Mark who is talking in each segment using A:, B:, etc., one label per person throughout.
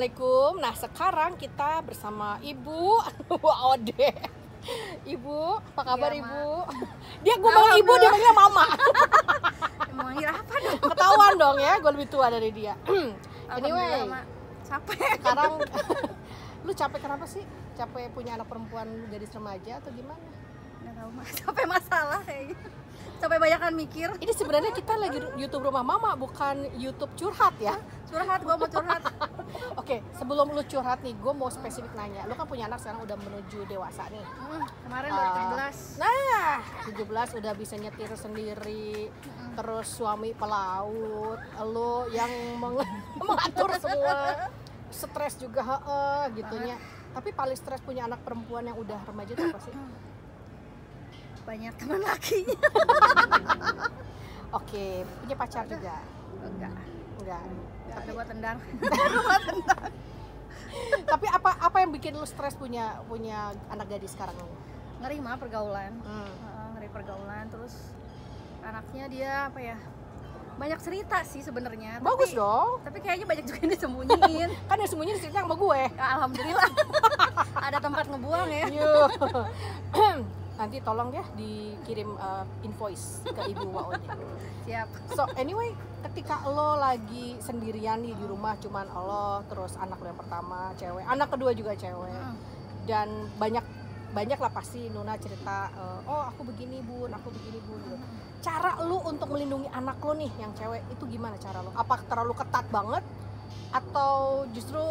A: Assalamualaikum. Nah sekarang kita bersama Ibu Ode. Ibu, apa kabar
B: Iya,
A: Ibu? Gue bilang Ibu, dia manggil Mama.
B: Manggil apa dong?
A: Ketahuan dong ya, gue lebih tua dari dia. Anyway,
B: capek.
A: sekarang lu capek kenapa sih? Capek punya anak perempuan gadis remaja atau gimana?
B: Nggak tahu mas, capek masalah kayak gitu. Capek banyakan mikir.
A: Ini sebenarnya kita lagi YouTube Rumah Mama, bukan YouTube curhat ya.
B: Curhat, gue mau curhat.
A: Oke, sebelum lu curhat nih, gue mau spesifik nanya. Lu kan punya anak sekarang udah menuju dewasa nih.
B: Kemarin baru 17.
A: Nah, 17 udah bisa nyetir sendiri. Terus suami pelaut, lu yang mengatur semua. Stres juga gitunya. Tapi paling stres punya anak perempuan yang udah remaja itu apa sih?
B: Banyak teman lakinya.
A: Oke, punya pacar juga?
B: Enggak ada gua tendang.
A: Tapi apa yang bikin lu stres punya anak gadis sekarang ini?
B: Ngeri mah pergaulan. Ngeri pergaulan, terus anaknya dia apa ya? Banyak cerita sih sebenarnya.
A: Bagus dong.
B: Tapi kayaknya banyak juga yang disembunyiin.
A: Kan yang sembunyi cerita sama gue.
B: Ya, alhamdulillah. Ada tempat ngebuang ya.
A: Nanti tolong ya dikirim invoice ke Ibu Waode.
B: Siap.
A: So anyway, ketika lo lagi sendirian nih di rumah, cuman lo terus anak lo yang pertama cewek, anak kedua juga cewek, dan banyak lah pasti Nuna cerita, oh aku begini bun, gitu. Cara lo untuk melindungi anak lo nih yang cewek itu gimana cara lo? Apa terlalu ketat banget atau justru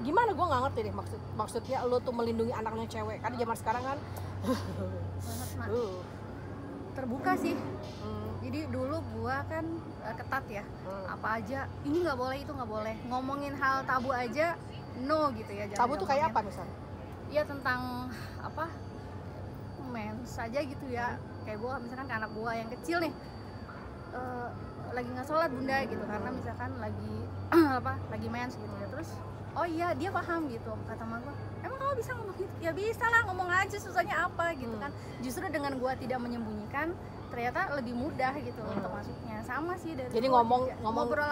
A: gimana? Gue nggak ngerti deh maksudnya lo tuh melindungi anaknya cewek, karena zaman sekarang kan
B: terbuka sih. Jadi dulu gua kan ketat ya, apa aja ini nggak boleh, itu nggak boleh, ngomongin hal tabu aja no gitu ya.
A: Tabu tuh kayak apa misalnya?
B: Ya tentang apa, mens saja gitu ya. Kayak gua misalkan ke anak gua yang kecil nih, lagi nggak sholat bunda gitu, karena misalkan lagi lagi mens gitu ya. Terus oh iya dia paham gitu, kata mama gua, emang kamu bisa ngomong gitu? Ya bisa lah, ngomong aja, susahnya apa gitu kan. Justru dengan gua tidak menyembunyikan, ternyata lebih mudah gitu untuk masuknya. Sama sih dari
A: jadi ngomong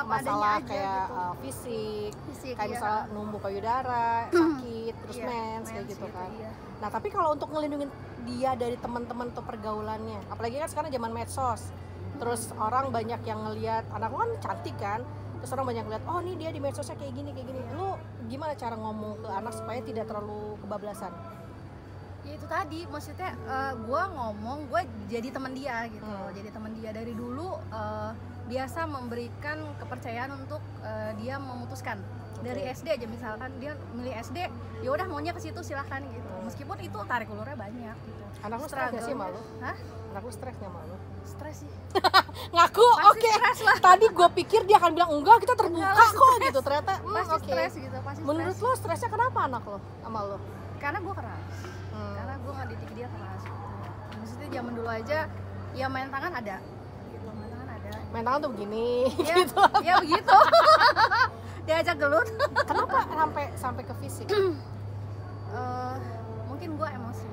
A: masalah
B: aja,
A: kayak
B: gitu.
A: fisik kayak
B: Iya.
A: misalnya numbuh payudara, sakit, terus mens kayak gitu kan.
B: Iya.
A: Nah tapi kalau untuk ngelindungin dia dari teman-teman atau pergaulannya, apalagi kan sekarang zaman medsos, terus orang banyak yang ngelihat anak lo kan cantik kan, terus orang banyak ngeliat, oh nih dia di medsosnya kayak gini. Lu gimana cara ngomong ke anak supaya tidak terlalu kebablasan?
B: Ya itu tadi, maksudnya gue ngomong, gue jadi teman dia gitu. Jadi teman dia dari dulu, biasa memberikan kepercayaan untuk dia memutuskan. Dari SD aja misalkan dia milih SD, ya udah maunya ke situ silahkan gitu. Meskipun itu tarik ulurnya banyak gitu.
A: Anak lu stres gak sih malu?
B: Hah?
A: Anak lu stres gak malu?
B: Stres sih.
A: Ngaku, oke.
B: Stres lah.
A: Tadi gue pikir dia akan bilang enggak, kita terbuka kok gitu. Ternyata
B: Pasti
A: oke.
B: stres gitu, pasti stres.
A: Menurut lo stresnya kenapa anak lo sama lo?
B: Karena gue keras. Karena gue ngedidik dia keras gitu. Maksudnya zaman dulu aja ya main tangan ada gitu,
A: Main tangan tuh begini
B: ya,
A: gitu.
B: ya begitu. Diajak gelut.
A: Kenapa sampai ke fisik?
B: Mungkin gue emosi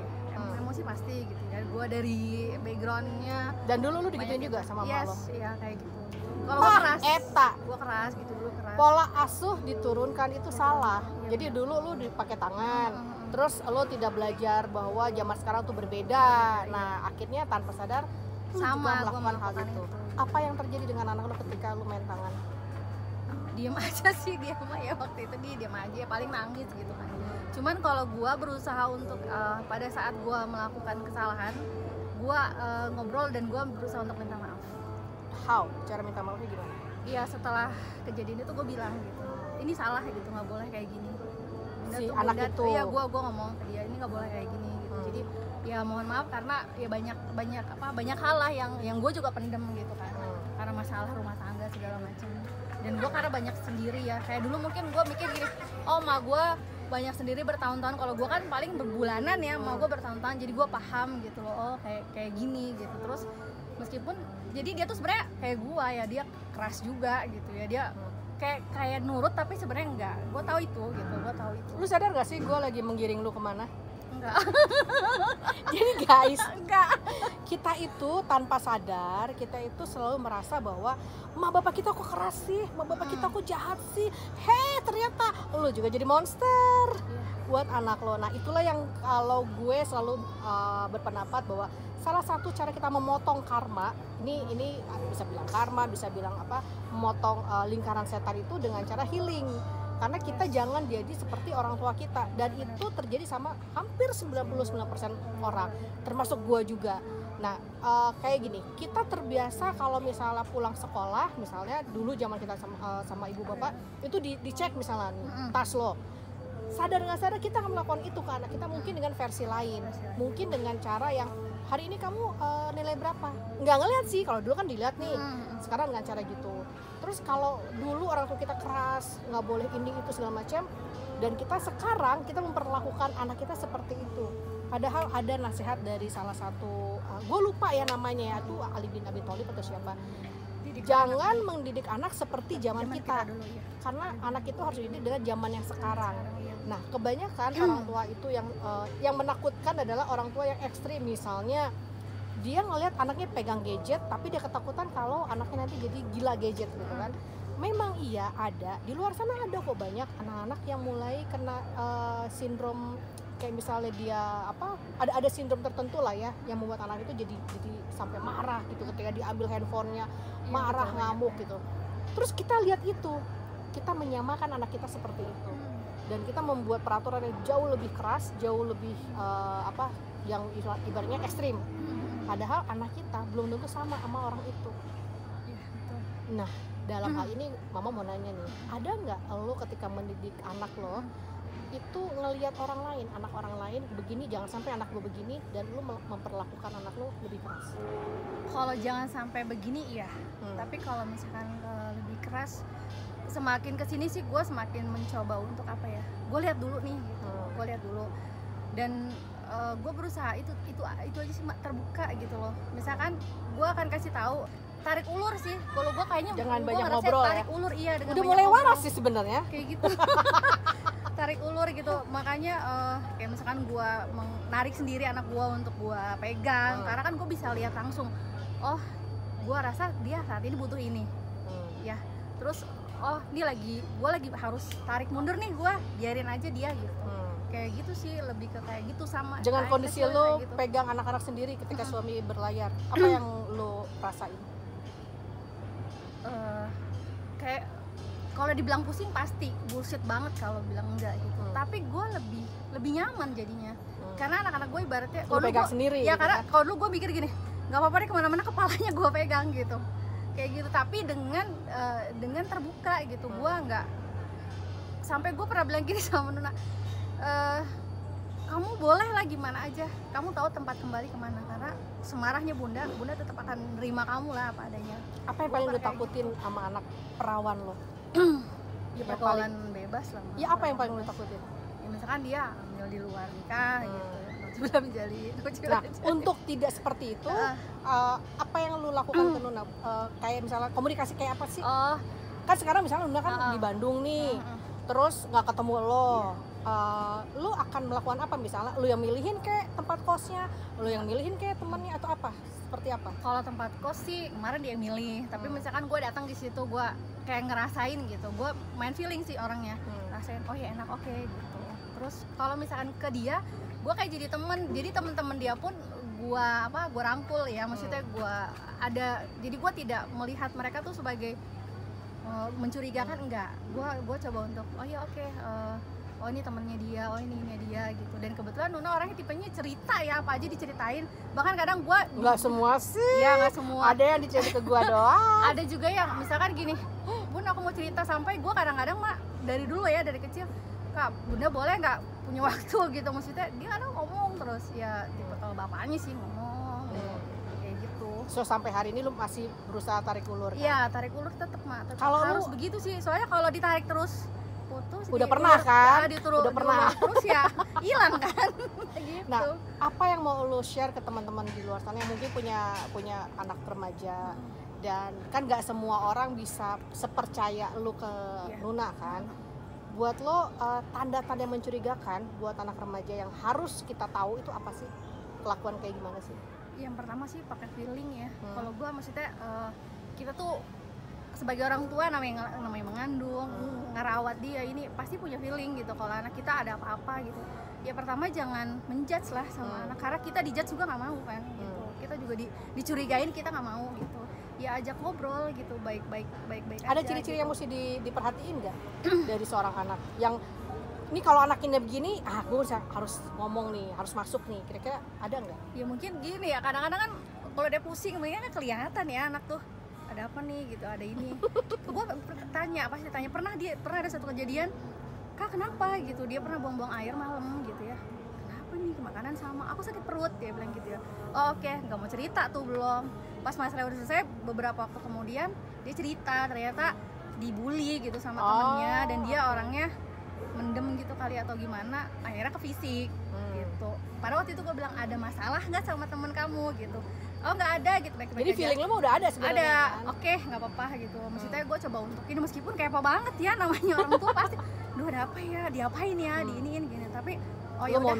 B: pasti gitu ya. Gue dari backgroundnya.
A: Dan dulu lu digituin juga sama mama lo?
B: Iya kayak gitu. Kalau gue keras,
A: eta
B: gue keras gitu dulu, keras.
A: pola asuh diturunkan itu salah. Jadi dulu lu dipakai tangan, terus lo tidak belajar bahwa zaman sekarang tuh berbeda. Nah akhirnya tanpa sadar lu
B: Sama
A: juga melakukan hal
B: melakukan
A: itu.
B: itu.
A: Apa yang terjadi dengan anak lo ketika lu main tangan?
B: Diem aja sih dia mah ya, waktu itu dia diem aja, paling nangis gitu kan. Cuman kalau gue berusaha untuk pada saat gue melakukan kesalahan, gue ngobrol dan gue berusaha untuk minta maaf.
A: How? Cara minta maafnya gimana?
B: Iya, setelah kejadian itu gue bilang gitu, ini salah gitu, nggak boleh kayak gini.
A: Si anak itu?
B: Iya, gue ngomong ke dia, ini nggak boleh kayak gini gitu. Jadi ya mohon maaf karena ya banyak hal lah yang gue juga pendem gitu kan, karena masalah rumah tangga segala macam. Dan gue karena banyak sendiri ya, kayak dulu mungkin gue mikir gini, oh ma gue banyak sendiri bertahun-tahun, kalau gue kan paling berbulanan ya, ma gue bertahun-tahun, jadi gue paham gitu loh, oh kayak gini gitu. Terus meskipun jadi dia tuh sebenarnya kayak gue ya, dia keras juga gitu ya, dia kayak nurut tapi sebenarnya enggak. Gue tahu itu gitu, gue tahu itu.
A: Lu sadar gak sih gue lagi menggiring lu kemana? Jadi guys,
B: Enggak.
A: kita itu tanpa sadar, kita itu selalu merasa bahwa mak bapak kita kok keras sih, mak bapak kita kok jahat sih. Ternyata lo juga jadi monster buat anak lo. Nah itulah yang kalau gue selalu berpendapat bahwa salah satu cara kita memotong karma, ini bisa bilang karma, bisa bilang apa, memotong lingkaran setan itu dengan cara healing. Karena kita jangan jadi seperti orang tua kita, dan itu terjadi sama hampir 99% orang, termasuk gue juga. Nah kayak gini, kita terbiasa kalau misalnya pulang sekolah, misalnya dulu zaman kita sama ibu bapak itu dicek misalnya tas lo, sadar nggak sadar kita akan melakukan itu ke anak kita, mungkin dengan versi lain, mungkin dengan cara yang hari ini kamu nilai berapa, nggak ngeliat sih, kalau dulu kan dilihat nih, sekarang dengan cara gitu. Terus kalau dulu orang tua kita keras, nggak boleh ini itu segala macam, dan kita sekarang kita memperlakukan anak kita seperti itu. Padahal ada nasihat dari salah satu, gue lupa ya namanya ya, itu Ali bin Abi Thalib atau siapa. Jangan mendidik anak seperti zaman kita dulu, ya. Karena anak itu harus dididik dengan zaman yang sekarang. Nah kebanyakan orang tua itu yang menakutkan adalah orang tua yang ekstrim. Misalnya dia ngelihat anaknya pegang gadget, tapi dia ketakutan kalau anaknya nanti jadi gila gadget gitu kan. Memang iya ada, di luar sana ada kok banyak anak-anak yang mulai kena sindrom, kayak misalnya dia ada sindrom tertentu lah ya, yang membuat anak itu jadi sampai marah gitu ketika diambil handphonenya, marah, ngamuk gitu. Terus kita lihat itu, kita menyamakan anak kita seperti itu, dan kita membuat peraturan yang jauh lebih keras, jauh lebih yang ibaratnya ekstrim. Padahal anak kita belum tentu sama orang itu. Nah dalam hal ini mama mau nanya nih, ada nggak lo ketika mendidik anak lo itu ngelihat orang lain, anak orang lain begini, jangan sampai anak lo begini, dan lo memperlakukan anak lo lebih keras?
B: Kalau jangan sampai begini iya, tapi kalau misalkan lebih keras, semakin kesini sih gue semakin mencoba untuk apa ya, gue lihat dulu nih gitu, gue lihat dulu, dan gue berusaha itu aja sih terbuka gitu loh. Misalkan gue akan kasih tahu, tarik ulur sih kalau gue kayaknya,
A: jangan banyak
B: ngerasa
A: ngobrol
B: tarik
A: ya?
B: ulur, iya, dengan
A: udah mulai waras sih sebenarnya
B: kayak gitu. Tarik ulur gitu, makanya kayak misalkan gue menarik sendiri anak gue untuk gue pegang, karena kan gue bisa lihat langsung, oh gue rasa dia saat ini butuh ini, ya, terus oh ini gue lagi harus tarik mundur nih, gue biarin aja dia gitu. Kayak gitu sih, lebih ke kayak gitu. Sama
A: dengan kondisi lo
B: gitu.
A: Pegang anak-anak sendiri ketika suami berlayar, apa yang lo rasain?
B: Kayak kalau dibilang pusing pasti bullshit banget kalau bilang enggak gitu, tapi gue lebih nyaman jadinya, karena anak-anak gue ibaratnya
A: lo pegang sendiri
B: ya,
A: gitu,
B: karena
A: kan?
B: kalau dulu gue mikir gini, nggak apa-apa deh kemana-mana kepalanya gue pegang gitu, kayak gitu, tapi dengan terbuka gitu. Gue nggak sampai, gue pernah bilang gini sama Nuna, kamu boleh lah gimana aja, kamu tahu tempat kembali kemana, karena semarahnya bunda tetap akan nerima kamu lah apa adanya.
A: Apa yang paling lo takutin sama anak perawan lo?
B: Ya pergaulan bebas lah.
A: Ya apa yang paling lo takutin?
B: Ya misalkan dia hamil di luar nikah gitu, belum jadi.
A: Nah untuk tidak seperti itu, apa yang lo lakukan ke Nuna? Kayak misalnya komunikasi kayak apa sih? Kan sekarang misalnya Nuna kan di Bandung nih, terus nggak ketemu lo, lo akan melakukan apa? Misalnya lo yang milihin kayak tempat kosnya, lo yang milihin kayak temannya, atau apa? Seperti apa?
B: Kalau tempat kos sih kemarin dia milih, tapi misalkan gue datang di situ, gue kayak ngerasain gitu, gue main feeling sih orangnya, rasain oh ya enak, oke gitu. Terus kalau misalkan ke dia, gue kayak jadi temen, jadi temen-temen dia pun gue rangkul ya, maksudnya gue ada, jadi gue tidak melihat mereka tuh sebagai mencurigakan, enggak, gue coba untuk oh ya oke, oh ini temennya dia, oh ini dia gitu. Dan kebetulan Nuna orangnya tipenya cerita ya, apa aja diceritain, bahkan kadang gue
A: nggak semua sih,
B: ya nggak semua,
A: ada yang diceritain ke gue doang.
B: ada juga yang misalkan gini, bun aku mau cerita, sampai gue kadang-kadang mak dari dulu ya, dari kecil, kak bunda boleh nggak punya waktu gitu, maksudnya dia kadang ngomong terus ya, tipe kalau bapaknya sih ngomong kayak gitu.
A: So sampai hari ini lu masih berusaha tarik ulur?
B: Iya, tarik ulur tetap
A: kalau
B: harus begitu sih, soalnya kalau ditarik terus putus,
A: udah pernah kan?
B: Udah pernah terus ya hilang kan. Gitu.
A: Nah, apa yang mau lu share ke teman-teman di luar sana yang mungkin punya anak remaja, dan kan nggak semua orang bisa sepercaya lu ke Nuna kan? buat lo tanda-tanda yang mencurigakan buat anak remaja yang harus kita tahu itu apa sih? Kelakuan kayak gimana sih?
B: Yang pertama sih pakai feeling ya. Kalau gue maksudnya kita tuh sebagai orang tua namanya mengandung, ngerawat dia, ini pasti punya feeling gitu kalau anak kita ada apa-apa gitu. Ya pertama jangan menjudge lah sama anak, karena kita dijudge juga nggak mau kan gitu. Kita juga dicurigain, kita nggak mau gitu. Ya ajak ngobrol gitu, baik-baik
A: ada
B: aja,
A: ciri-ciri
B: gitu.
A: yang mesti diperhatiin nggak dari seorang anak yang ini kalau anaknya begini, gue harus ngomong nih, harus masuk nih, kira-kira ada nggak?
B: Ya mungkin gini ya, kadang-kadang kan kalau dia pusing mungkin kan kelihatan ya anak tuh ada apa nih gitu, ada ini. Gue pasti tanya, pernah ada satu kejadian, Kak kenapa gitu, dia pernah buang-buang air malam gitu ya, kenapa nih, makanan sama, aku sakit perut, dia bilang gitu ya. Oh, oke, nggak mau cerita tuh belum. Pas masalah udah selesai, beberapa waktu kemudian dia cerita ternyata dibully gitu sama temennya, dan dia orangnya mendem gitu kali atau gimana, akhirnya ke fisik gitu. Pada waktu itu gue bilang, ada masalah nggak sama temen kamu gitu? Oh nggak ada gitu, baik-baik
A: Jadi
B: aja.
A: feeling lo mah udah ada sebenarnya.
B: Ada,
A: kan?
B: oke, nggak apa-apa gitu. Maksudnya gue coba untuk ini, meskipun kepo banget ya namanya orang tua pasti, duh ada apa ya, diapain ya, diiniin gini. Tapi oh ya udah,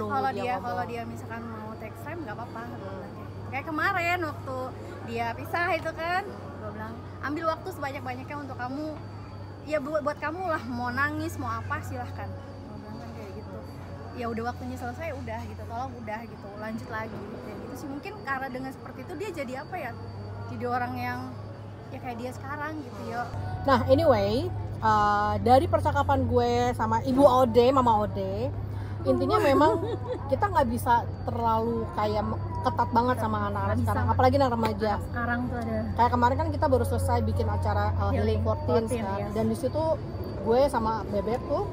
B: kalau dia misalkan mau take time nggak apa-apa. Kayak kemarin waktu dia pisah itu kan, gue bilang ambil waktu sebanyak-banyaknya untuk kamu, ya buat kamu lah, mau nangis mau apa silahkan. Gue bilang kan kayak gitu. Ya udah waktunya selesai, udah gitu, tolong udah gitu, lanjut lagi kayak gitu sih. Mungkin karena dengan seperti itu dia jadi apa ya, jadi orang yang ya kayak dia sekarang gitu ya.
A: Nah anyway, dari percakapan gue sama Ibu Ode, Mama Ode, intinya memang kita nggak bisa terlalu kayak ketat banget sama anak-anak sekarang, apalagi anak remaja.
B: Sekarang tuh ada
A: Kayak kemarin kan kita baru selesai bikin acara Healing for Teens kan,
B: yes.
A: Dan di situ gue sama Bebek tuh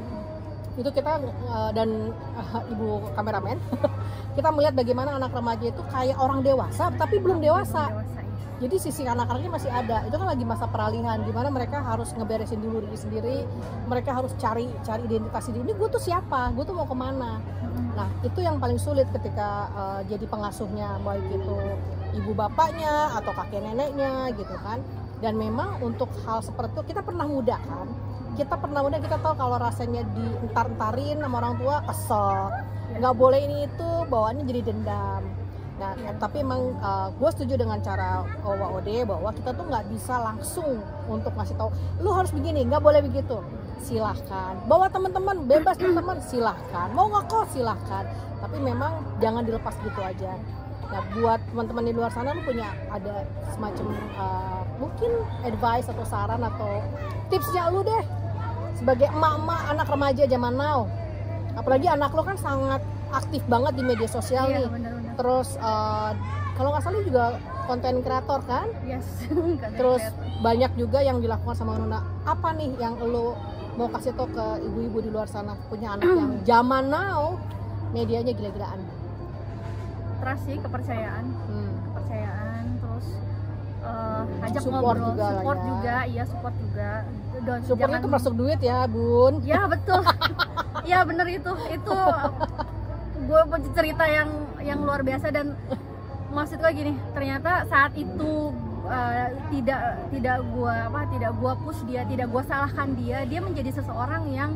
A: itu kita dan ibu kameramen kita melihat bagaimana anak remaja itu kayak orang dewasa tapi belum dewasa. Jadi sisi anak-anaknya masih ada. Itu kan lagi masa peralihan, dimana mereka harus ngeberesin dulu diri sendiri, mereka harus cari identitas diri. Ini gue tuh siapa, gue tuh mau kemana. Nah itu yang paling sulit ketika jadi pengasuhnya, baik itu ibu bapaknya atau kakek neneknya gitu kan. Dan memang untuk hal seperti itu kita pernah muda kan. Kita tahu kalau rasanya dientar-entarin sama orang tua, kesel, nggak boleh ini itu, bawaannya jadi dendam. Nah, tapi emang gue setuju dengan cara Ode bahwa kita tuh nggak bisa langsung untuk ngasih tahu, lu harus begini, nggak boleh begitu. Silahkan, bawa teman-teman, bebas teman-teman, silahkan. Mau ngekos silahkan, tapi memang jangan dilepas gitu aja. Nah, buat teman-teman di luar sana lu punya ada semacam mungkin advice atau saran atau tipsnya lu deh sebagai emak-emak anak remaja zaman now. Apalagi anak lo kan sangat aktif banget di media sosial nih.
B: Bener-bener.
A: Terus kalau nggak salah juga konten kreator kan?
B: Yes.
A: Terus banyak juga yang dilakukan sama Nuna. Apa nih yang lo mau kasih tau ke ibu-ibu di luar sana punya anak yang zaman now medianya gila-gilaan?
B: Trust sih, kepercayaan, terus ajak
A: support
B: ngobrol,
A: juga
B: support
A: ya.
B: juga, iya support juga.
A: Supportnya tuh masuk duit ya bun?
B: Ya betul, ya bener itu gue punya cerita yang luar biasa. Dan maksud gue gini, ternyata saat itu tidak gue push dia, tidak gue salahkan dia menjadi seseorang yang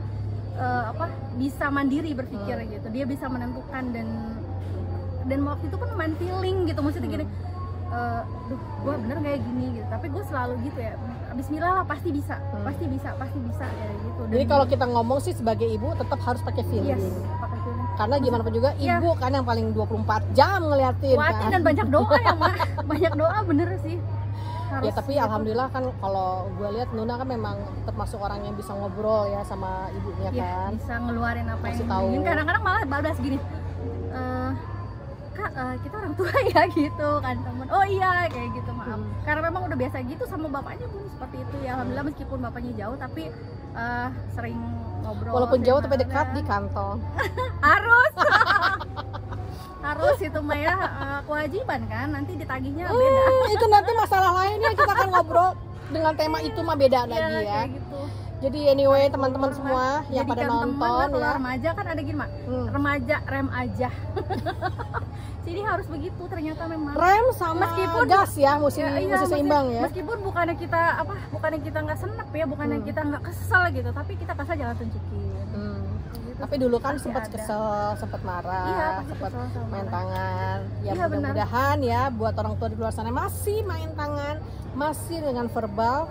B: bisa mandiri berpikir gitu, dia bisa menentukan dan waktu itu pun main feeling gitu, maksudnya gini, gue bener kayak gini gitu, tapi gue selalu gitu ya, bismillah lah, pasti bisa kayak gitu. Dan
A: jadi kalau kita ngomong sih sebagai ibu tetap harus pakai feeling.
B: yes, pakai feeling.
A: Karena gimana pun juga ibu kan yang paling 24 jam ngeliatin kan.
B: Dan banyak doa ya mak, banyak doa bener sih.
A: Ya tapi alhamdulillah kan kalau gue lihat Nuna kan memang termasuk orang yang bisa ngobrol ya sama ibunya kan.
B: Bisa ngeluarin apa
A: kasih
B: yang
A: tahu.
B: ingin. Kadang-kadang malah balas gini, Kak, kita orang tua ya gitu kan temen. Oh iya kayak gitu, maaf. Karena memang udah biasa gitu sama bapaknya pun seperti itu ya. Alhamdulillah meskipun bapaknya jauh tapi sering ngobrol.
A: Walaupun jauh tapi dekat di kantong.
B: harus itu Maya, kewajiban kan, nanti ditagihnya beda.
A: Itu nanti masalah lainnya, kita akan ngobrol dengan tema itu mah beda lagi ya.
B: Kayak gitu.
A: Jadi anyway teman-teman semua yang pada nonton
B: ya.
A: ya.
B: Remaja kan ada gini mak, remaja rem aja. Jadi harus begitu ternyata memang.
A: Rem sama
B: meskipun
A: gas ya, mesti seimbang ya.
B: Meskipun bukannya kita nggak senep ya, bukannya kita nggak kesel gitu, tapi kita kasih jalan tunjukin.
A: Tapi dulu kan
B: Pasti
A: sempat
B: ada.
A: kesel, sempat marah,
B: Iya, pasti
A: sempat
B: kesel sama
A: main
B: marah.
A: tangan. Ya
B: Iya,
A: mudah-mudahan ya buat orang tua di luar sana masih main tangan, masih dengan verbal.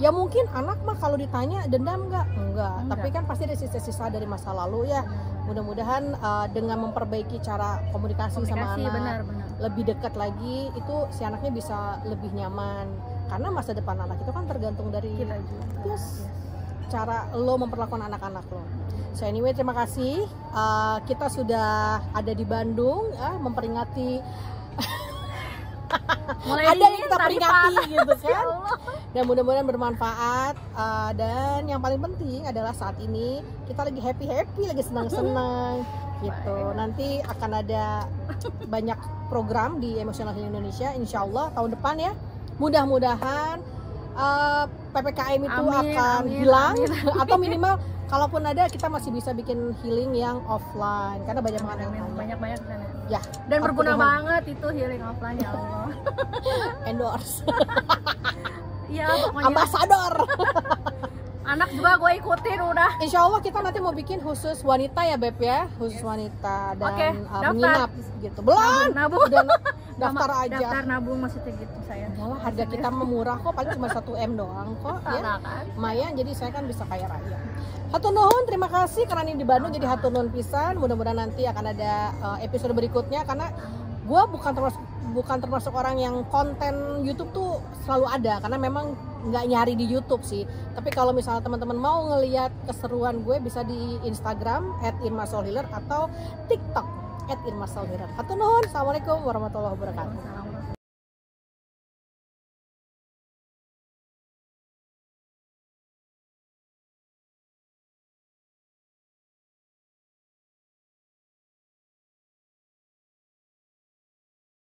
A: Ya mungkin anak mah kalau ditanya dendam nggak? Enggak. Tapi kan pasti ada sisa-sisa dari masa lalu ya. Mudah-mudahan dengan memperbaiki cara komunikasi sama anak,
B: benar-benar.
A: lebih dekat lagi, itu si anaknya bisa lebih nyaman. Karena masa depan anak itu kan tergantung dari
B: Kita juga.
A: Yes. cara lo memperlakukan anak-anak lo. So anyway, terima kasih. Kita sudah ada di Bandung memperingati
B: Mulai
A: ada yang
B: dingin,
A: kita
B: tadi
A: peringati
B: panas.
A: gitu
B: Ya
A: kan.
B: Allah.
A: Dan mudah-mudahan bermanfaat. Dan yang paling penting adalah saat ini kita lagi happy, lagi senang-senang gitu. Nanti akan ada banyak program di Emotional Healing Indonesia, insya Allah tahun depan ya. Mudah-mudahan PPKM itu akan hilang atau minimal kalaupun ada kita masih bisa bikin healing yang offline karena banyak banget yang tanya.
B: Banyak-banyak di sana.
A: Ya,
B: Dan
A: aku
B: berguna
A: mohon.
B: banget itu healing offline, ya Allah.
A: Endorse.
B: Iya, pokoknya
A: Ambasador.
B: anak juga gue ikutin udah.
A: Insya Allah kita nanti mau bikin khusus wanita ya Beb ya, khusus wanita dan
B: Oke, daftar.
A: menginap gitu. Belum.
B: Nabung.
A: Udah daftar aja.
B: Daftar nabung maksudnya gitu saya.
A: Yalah, harga kita murah kok, paling cuma 1 M doang kok ya.
B: Nah, kan?
A: Lumayan, jadi saya kan bisa kaya raya. Hatur nuhun, terima kasih karena ini di Bandung jadi hatur nuhun pisan. Mudah-mudahan nanti akan ada episode berikutnya karena gue bukan termasuk orang yang konten YouTube tuh selalu ada karena memang nggak nyari di YouTube sih. Tapi kalau misalnya teman-teman mau ngelihat keseruan gue bisa di Instagram @irmasolhealer atau TikTok @irmasolhealer. Hatur nuhun, assalamualaikum warahmatullahi wabarakatuh.